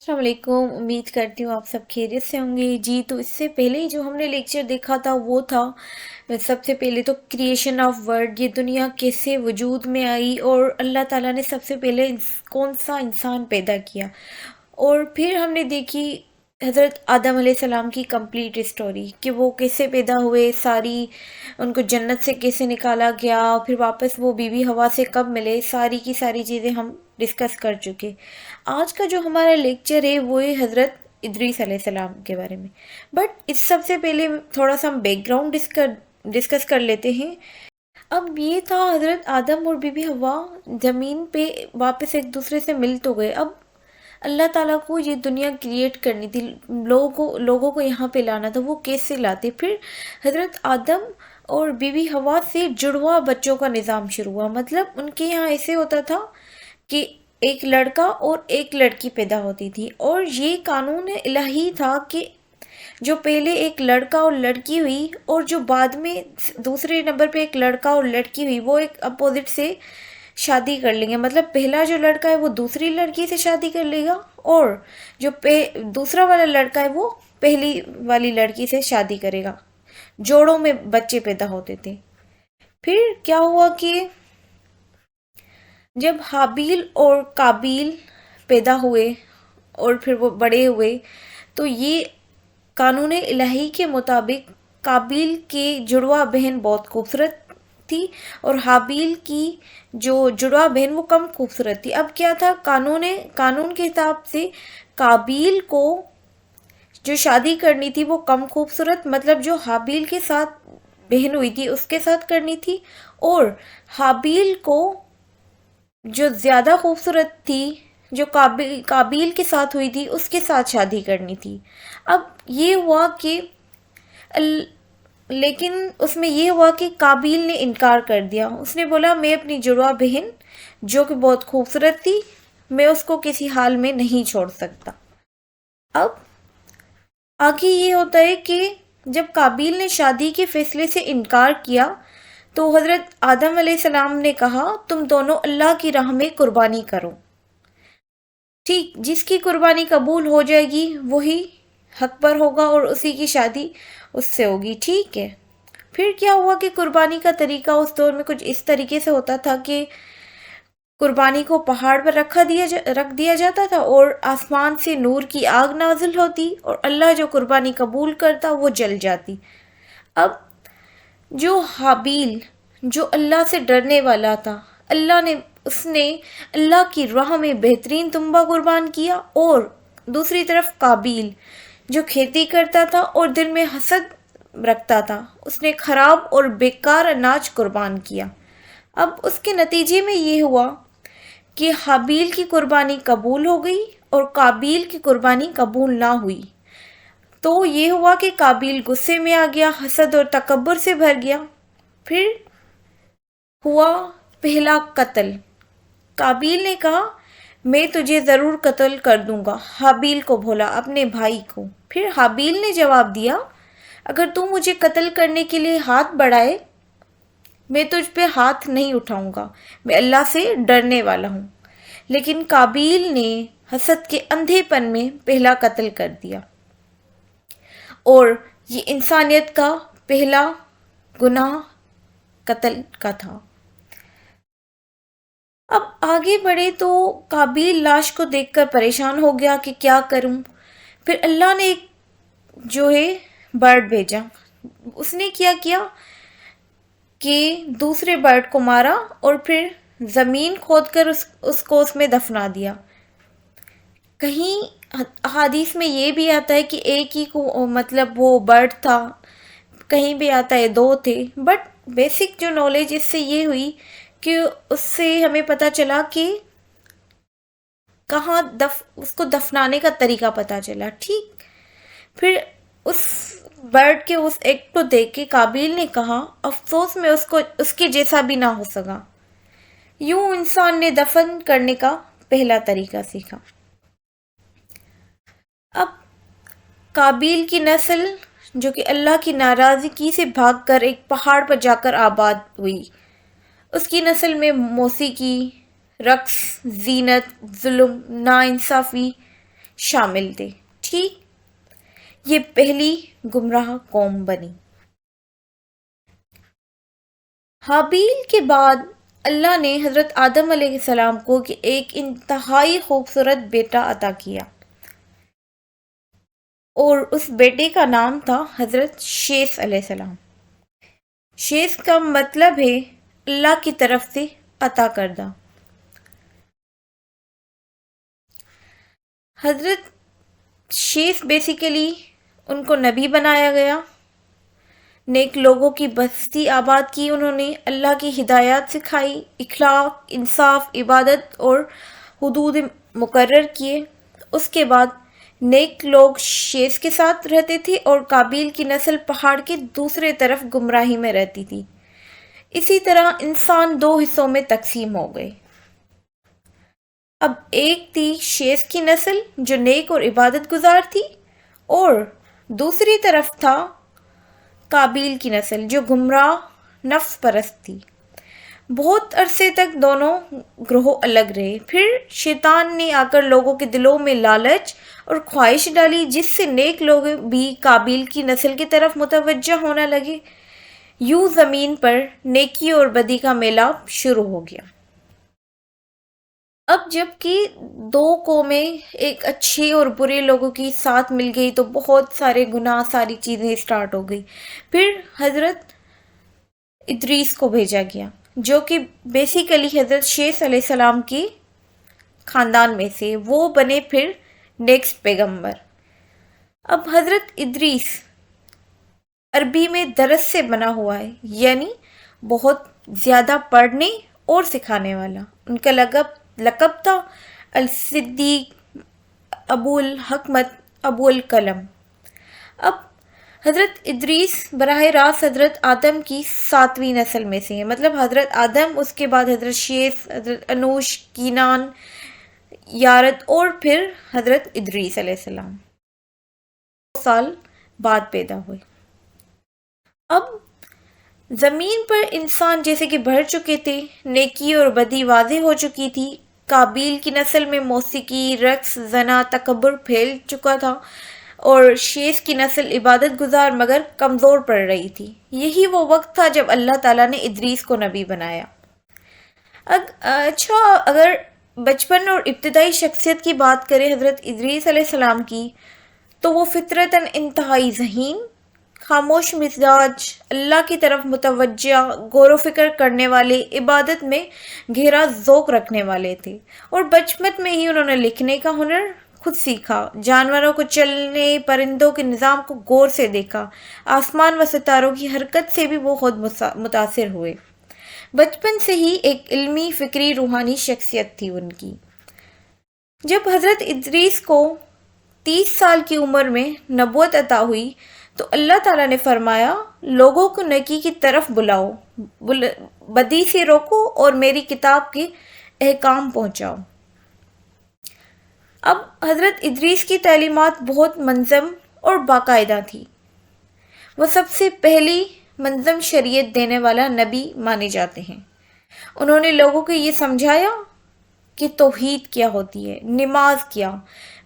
السلام علیکم، امید کرتی ہوں آپ سب خیریت سے ہوں گے جی۔ تو اس سے پہلے جو ہم نے لیکچر دیکھا تھا وہ تھا سب سے پہلے تو کریشن آف ورڈ، یہ دنیا کیسے وجود میں آئی اور اللہ تعالیٰ نے سب سے پہلے کون سا انسان پیدا کیا، اور پھر ہم نے دیکھی حضرت آدم علیہ السلام کی کمپلیٹ اسٹوری کہ وہ کیسے پیدا ہوئے، ساری ان کو جنت سے کیسے نکالا گیا، پھر واپس وہ بی بی ہوا سے کب ملے، ساری کی ساری چیزیں ہم ڈسکس کر چکے۔ آج کا جو ہمارا لیکچر ہے وہ ہے حضرت ادریس علیہ السلام کے بارے میں، بٹ اس سب سے پہلے تھوڑا سا ہم بیک گراؤنڈ ڈسکس کر لیتے ہیں۔ اب یہ تھا حضرت آدم اور بی بی ہوا زمین پہ واپس ایک دوسرے سے مل تو گئے، اب اللہ تعالیٰ کو یہ دنیا کریٹ کرنی تھی، لوگوں کو یہاں پہ لانا تھا، وہ کیسے لاتے؟ پھر حضرت آدم اور بی بی ہوا سے جڑواں بچوں کا نظام شروع ہوا، مطلب ان کے یہاں ایسے ہوتا تھا کہ ایک لڑکا اور ایک لڑکی پیدا ہوتی تھی، اور یہ قانون الہی تھا کہ جو پہلے ایک لڑکا اور لڑکی ہوئی اور جو بعد میں دوسرے نمبر پہ ایک لڑکا اور لڑکی ہوئی، وہ ایک اپوزٹ سے شادی کر لیں گے، مطلب پہلا جو لڑکا ہے وہ دوسری لڑکی سے شادی کر لے گا، اور جو دوسرا والا لڑکا ہے وہ پہلی والی لڑکی سے شادی کرے گا، جوڑوں میں بچے پیدا ہوتے تھے۔ پھر کیا ہوا کہ جب حابیل اور قابیل پیدا ہوئے اور پھر وہ بڑے ہوئے، تو یہ قانون الہی کے مطابق قابیل کے جڑواں بہن بہت خوبصورت تھی اور حابیل کی جو جڑواں بہن وہ کم خوبصورت تھی۔ اب کیا تھا، قانون کے حساب سے قابیل کو جو شادی کرنی تھی وہ کم خوبصورت، مطلب جو حابیل کے ساتھ بہن ہوئی تھی اس کے ساتھ کرنی تھی، اور حابیل کو جو زیادہ خوبصورت تھی جو قابیل کے ساتھ ہوئی تھی اس کے ساتھ شادی کرنی تھی۔ اب یہ ہوا کہ لیکن اس میں یہ ہوا کہ قابیل نے انکار کر دیا، اس نے بولا میں اپنی جڑواں بہن جو کہ بہت خوبصورت تھی میں اس کو کسی حال میں نہیں چھوڑ سکتا۔ اب آگے یہ ہوتا ہے کہ جب قابیل نے شادی کے فیصلے سے انکار کیا تو حضرت آدم علیہ السلام نے کہا تم دونوں اللہ کی راہ میں قربانی کرو، ٹھیک، جس کی قربانی قبول ہو جائے گی وہی حق پر ہوگا اور اسی کی شادی اس سے ہوگی، ٹھیک ہے۔ پھر کیا ہوا کہ قربانی کا طریقہ اس دور میں کچھ اس طریقے سے ہوتا تھا کہ قربانی کو پہاڑ پر رکھ دیا جاتا تھا اور آسمان سے نور کی آگ نازل ہوتی اور اللہ جو قربانی قبول کرتا وہ جل جاتی۔ اب جو حابیل جو اللہ سے ڈرنے والا تھا، اس نے اللہ کی راہ میں بہترین تنبہ قربان کیا، اور دوسری طرف قابیل جو کھیتی کرتا تھا اور دل میں حسد رکھتا تھا، اس نے خراب اور بیکار اناج قربان کیا۔ اب اس کے نتیجے میں یہ ہوا کہ حابیل کی قربانی قبول ہو گئی اور قابیل کی قربانی قبول نہ ہوئی، تو یہ ہوا کہ قابیل غصے میں آ گیا، حسد اور تکبر سے بھر گیا۔ پھر ہوا پہلا قتل، قابیل نے کہا میں تجھے ضرور قتل کر دوں گا، حابیل کو بولا اپنے بھائی کو۔ پھر حابیل نے جواب دیا اگر تو مجھے قتل کرنے کے لیے ہاتھ بڑھائے میں تجھ پہ ہاتھ نہیں اٹھاؤں گا، میں اللہ سے ڈرنے والا ہوں۔ لیکن قابیل نے حسد کے اندھے پن میں پہلا قتل کر دیا، اور یہ انسانیت کا پہلا گناہ قتل کا تھا۔ اب آگے بڑھے تو قابیل لاش کو دیکھ کر پریشان ہو گیا کہ کیا کروں۔ پھر اللہ نے ایک جو ہے برڈ بھیجا، اس نے کیا کہ دوسرے برڈ کو مارا اور پھر زمین کھود کر اس کو اس میں دفنا دیا۔ کہیں حدیث میں یہ بھی آتا ہے کہ ایک ہی کو مطلب وہ برڈ تھا، کہیں بھی آتا ہے دو تھے، بٹ بیسک جو نالج اس سے یہ ہوئی کہ اس سے ہمیں پتہ چلا کہ کہاں اس کو دفنانے کا طریقہ پتہ چلا، ٹھیک۔ پھر اس برڈ کے اس ایکٹ کو دیکھ کے قابیل نے کہا افسوس میں اس کے جیسا بھی نہ ہو سکا۔ یوں انسان نے دفن کرنے کا پہلا طریقہ سیکھا۔ اب قابیل کی نسل جو کہ اللہ کی ناراضگی سے بھاگ کر ایک پہاڑ پر جا کر آباد ہوئی، اس کی نسل میں موسیقی، رقص، زینت، ظلم، ناانصافی شامل تھے. ٹھیک، یہ پہلی گمراہ قوم بنی. حابیل کے بعد اللہ نے حضرت آدم علیہ السلام کو ایک انتہائی خوبصورت بیٹا عطا کیا اور اس بیٹے کا نام تھا حضرت شیث علیہ السلام. شیث کا مطلب ہے اللہ کی طرف سے عطا کردہ. حضرت شیث بیسیکلی ان کو نبی بنایا گیا. نیک لوگوں کی بستی آباد کی انہوں نے، اللہ کی ہدایات سکھائی، اخلاق، انصاف، عبادت اور حدود مقرر کیے. اس کے بعد نیک لوگ شیث کے ساتھ رہتے تھے اور قابیل کی نسل پہاڑ کے دوسرے طرف گمراہی میں رہتی تھی. اسی طرح انسان دو حصوں میں تقسیم ہو گئے. اب ایک تھی شیث کی نسل جو نیک اور عبادت گزار تھی، اور دوسری طرف تھا قابیل کی نسل جو گمراہ نفس پرست تھی. بہت عرصے تک دونوں گروہ الگ رہے. پھر شیطان نے آ کر لوگوں کے دلوں میں لالچ اور خواہش ڈالی، جس سے نیک لوگ بھی قابیل کی نسل کی طرف متوجہ ہونے لگے. یوں زمین پر نیکی اور بدی کا میلاب شروع ہو گیا. اب جب کہ دو قومیں ایک اچھے اور برے لوگوں کی ساتھ مل گئی تو بہت سارے گناہ، ساری چیزیں اسٹارٹ ہو گئی. پھر حضرت ادریس کو بھیجا گیا جو کہ بیسیکلی حضرت شیث علیہ السلام کی خاندان میں سے. وہ بنے پھر نیکسٹ پیغمبر. اب حضرت ادریس عربی میں درس سے بنا ہوا ہے، یعنی بہت زیادہ پڑھنے اور سکھانے والا. ان کا لقب تھا الصدیق، ابو الحکمت، ابو القلم. اب حضرت ادریس براہ راست حضرت آدم کی 7ویں نسل میں سے ہیں. مطلب حضرت آدم، اس کے بعد حضرت شیث، حضرت انوش، کینان، یارد اور پھر حضرت ادریس علیہ السلام 2 سال بعد پیدا ہوئے. اب زمین پر انسان جیسے کہ بڑھ چکے تھے، نیکی اور بدی واضح ہو چکی تھی. قابیل کی نسل میں موسیقی، رقص، زنا، تکبر پھیل چکا تھا اور شیث کی نسل عبادت گزار مگر کمزور پڑ رہی تھی. یہی وہ وقت تھا جب اللہ تعالیٰ نے ادریس کو نبی بنایا. اچھا، اگر بچپن اور ابتدائی شخصیت کی بات کریں حضرت ادریس علیہ السلام کی، تو وہ فطرتاً انتہائی ذہین، خاموش مزاج، اللہ کی طرف متوجہ، غور و فکر کرنے والے، عبادت میں گہرا ذوق رکھنے والے تھے. اور بچپن میں ہی انہوں نے لکھنے کا ہنر خود سیکھا، جانوروں کو چلنے، پرندوں کے نظام کو غور سے دیکھا، آسمان و ستاروں کی حرکت سے بھی وہ خود متاثر ہوئے. بچپن سے ہی ایک علمی، فکری، روحانی شخصیت تھی ان کی. جب حضرت ادریس کو 30 سال کی عمر میں نبوت عطا ہوئی تو اللہ تعالیٰ نے فرمایا، لوگوں کو نیکی کی طرف بلاؤ، بدی سے روکو اور میری کتاب کے احکام پہنچاؤ. اب حضرت ادریس کی تعلیمات بہت منظم اور باقاعدہ تھی. وہ سب سے پہلی منظم شریعت دینے والا نبی مانے جاتے ہیں. انہوں نے لوگوں کو یہ سمجھایا کہ توحید کیا ہوتی ہے، نماز کیا.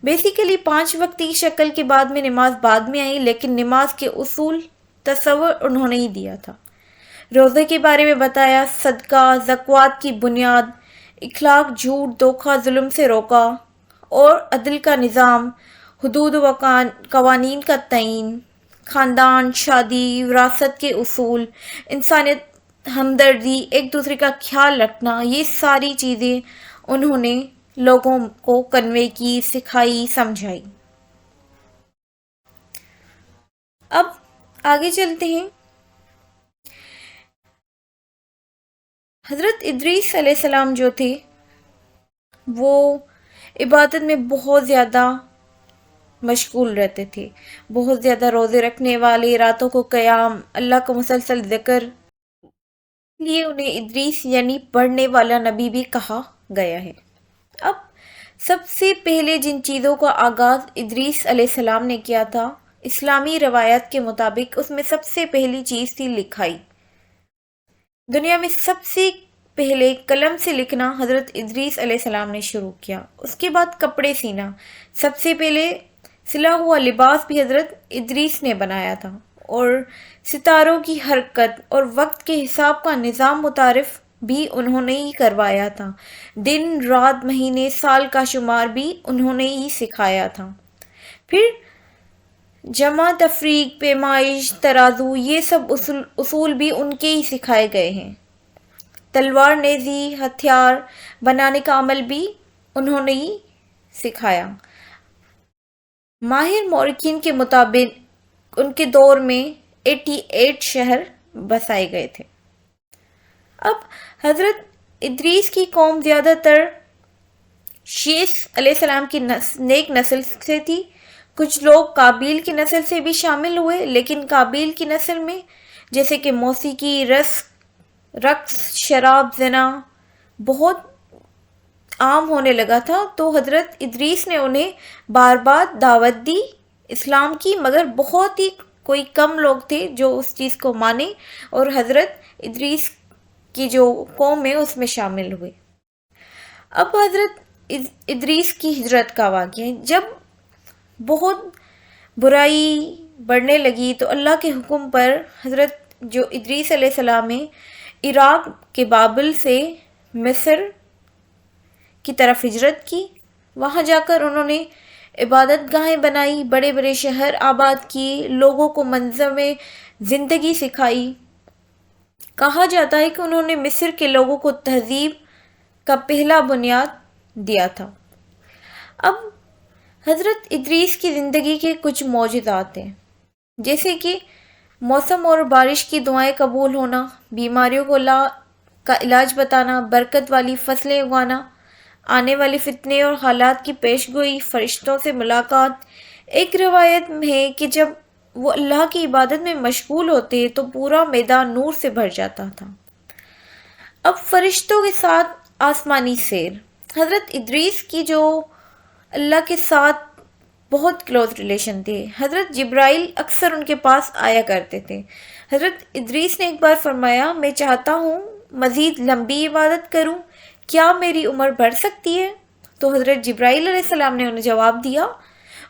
بیسیکلی 5 وقت کی شکل کے بعد میں نماز بعد میں آئی، لیکن نماز کے اصول تصور انہوں نے ہی دیا تھا. روزے کے بارے میں بتایا، صدقہ، زکوٰۃ کی بنیاد، اخلاق، جھوٹ، دھوکہ، ظلم سے روکا اور عدل کا نظام، حدود و قوانین کا تعین، خاندان، شادی، وراثت کے اصول، انسانیت، ہمدردی، ایک دوسرے کا خیال رکھنا. یہ ساری چیزیں انہوں نے لوگوں کو کنوے کی، سکھائی، سمجھائی. اب آگے چلتے ہیں. حضرت ادریس علیہ السلام جو تھے وہ عبادت میں بہت زیادہ مشغول رہتے تھے، بہت زیادہ روزے رکھنے والے، راتوں کو قیام، اللہ کا مسلسل ذکر. اس لیے انہیں ادریس یعنی پڑھنے والا نبی بھی کہا گیا ہے. اب سب سے پہلے جن چیزوں کا آغاز ادریس علیہ السلام نے کیا تھا، اسلامی روایات کے مطابق اس میں سب سے پہلی چیز تھی لکھائی. دنیا میں سب سے پہلے قلم سے لکھنا حضرت ادریس علیہ السلام نے شروع کیا، اس کے بعد کپڑے سینا، سب سے پہلے سلا ہوا لباس بھی حضرت ادریس نے بنایا تھا، اور ستاروں کی حرکت اور وقت کے حساب کا نظام متعارف بھی انہوں نے ہی کروایا تھا، دن رات مہینے سال کا شمار بھی انہوں نے ہی سکھایا تھا۔ پھر جمع تفریق پیمائش ترازو یہ سب اصول بھی ان کے ہی سکھائے گئے ہیں، تلوار نیزی ہتھیار بنانے کا عمل بھی انہوں نے ہی سکھایا۔ ماہر مورخین کے مطابق ان کے دور میں 88 شہر بسائے گئے تھے۔ اب حضرت ادریس کی قوم زیادہ تر شیث علیہ السلام کی نیک نسل سے تھی، کچھ لوگ قابیل کی نسل سے بھی شامل ہوئے، لیکن قابیل کی نسل میں جیسے کہ موسیقی، رقص، شراب، زنا بہت عام ہونے لگا تھا، تو حضرت ادریس نے انہیں بار بار دعوت دی اسلام کی، مگر بہت ہی کوئی کم لوگ تھے جو اس چیز کو مانے اور حضرت ادریس کی جو قوم ہے اس میں شامل ہوئے۔ اب حضرت ادریس کی ہجرت کا واقعہ ہے۔ جب بہت برائی بڑھنے لگی تو اللہ کے حکم پر حضرت جو ادریس علیہ السلام نے عراق کے بابل سے مصر کی طرف ہجرت کی، وہاں جا کر انہوں نے عبادت گاہیں بنائی، بڑے بڑے شہر آباد کیے، لوگوں کو منظم زندگی سکھائی۔ کہا جاتا ہے کہ انہوں نے مصر کے لوگوں کو تہذیب کا پہلا بنیاد دیا تھا۔ اب حضرت ادریس کی زندگی کے کچھ معجزات ہیں، جیسے کہ موسم اور بارش کی دعائیں قبول ہونا، بیماریوں کا علاج بتانا، برکت والی فصلیں اگانا، آنے والے فتنے اور حالات کی پیش گوئی، فرشتوں سے ملاقات۔ ایک روایت ہے کہ جب وہ اللہ کی عبادت میں مشغول ہوتے تو پورا میدان نور سے بھر جاتا تھا۔ اب فرشتوں کے ساتھ آسمانی سیر، حضرت ادریس کی جو اللہ کے ساتھ بہت کلوز ریلیشن تھے، حضرت جبرائیل اکثر ان کے پاس آیا کرتے تھے۔ حضرت ادریس نے ایک بار فرمایا، میں چاہتا ہوں مزید لمبی عبادت کروں، کیا میری عمر بڑھ سکتی ہے؟ تو حضرت جبرائیل علیہ السلام نے انہیں جواب دیا،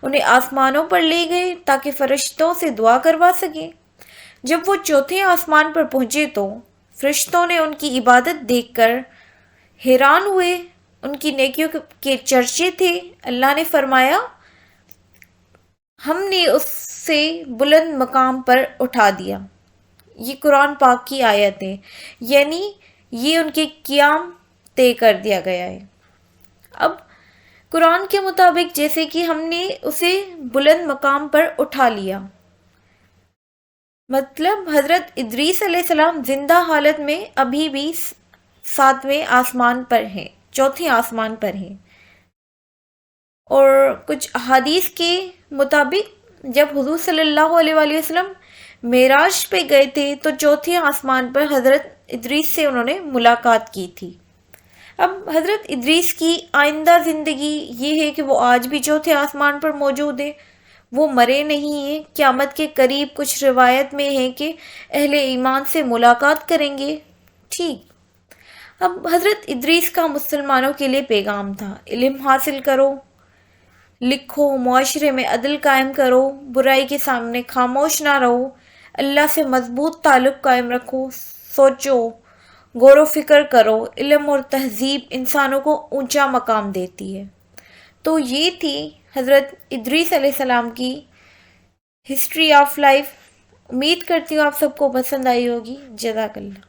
انہیں آسمانوں پر لے گئے تاکہ فرشتوں سے دعا کروا سکیں۔ جب وہ چوتھے آسمان پر پہنچے تو فرشتوں نے ان کی عبادت دیکھ کر حیران ہوئے، ان کی نیکیوں کے چرچے تھے۔ اللہ نے فرمایا، ہم نے اسے بلند مقام پر اٹھا دیا۔ یہ قرآن پاک کی آیت ہے، یعنی یہ ان کے قیام طے کر دیا گیا ہے۔ اب قرآن کے مطابق جیسے کہ ہم نے اسے بلند مقام پر اٹھا لیا، مطلب حضرت ادریس علیہ السلام زندہ حالت میں ابھی بھی 7ویں آسمان پر ہیں، چوتھے آسمان پر ہیں۔ اور کچھ احادیث کے مطابق جب حضور صلی اللہ علیہ وآلہ وسلم معراج پہ گئے تھے تو چوتھے آسمان پر حضرت ادریس سے انہوں نے ملاقات کی تھی۔ اب حضرت ادریس کی آئندہ زندگی یہ ہے کہ وہ آج بھی چوتھے آسمان پر موجود ہے، وہ مرے نہیں ہیں۔ قیامت کے قریب کچھ روایت میں ہے کہ اہل ایمان سے ملاقات کریں گے۔ ٹھیک، اب حضرت ادریس کا مسلمانوں کے لیے پیغام تھا، علم حاصل کرو، لکھو، معاشرے میں عدل قائم کرو، برائی کے سامنے خاموش نہ رہو، اللہ سے مضبوط تعلق قائم رکھو، سوچو، غور و فکر کرو، علم اور تہذیب انسانوں کو اونچا مقام دیتی ہے۔ تو یہ تھی حضرت ادریس علیہ السلام کی ہسٹری آف لائف۔ امید کرتی ہوں آپ سب کو پسند آئی ہوگی۔ جزاک اللہ۔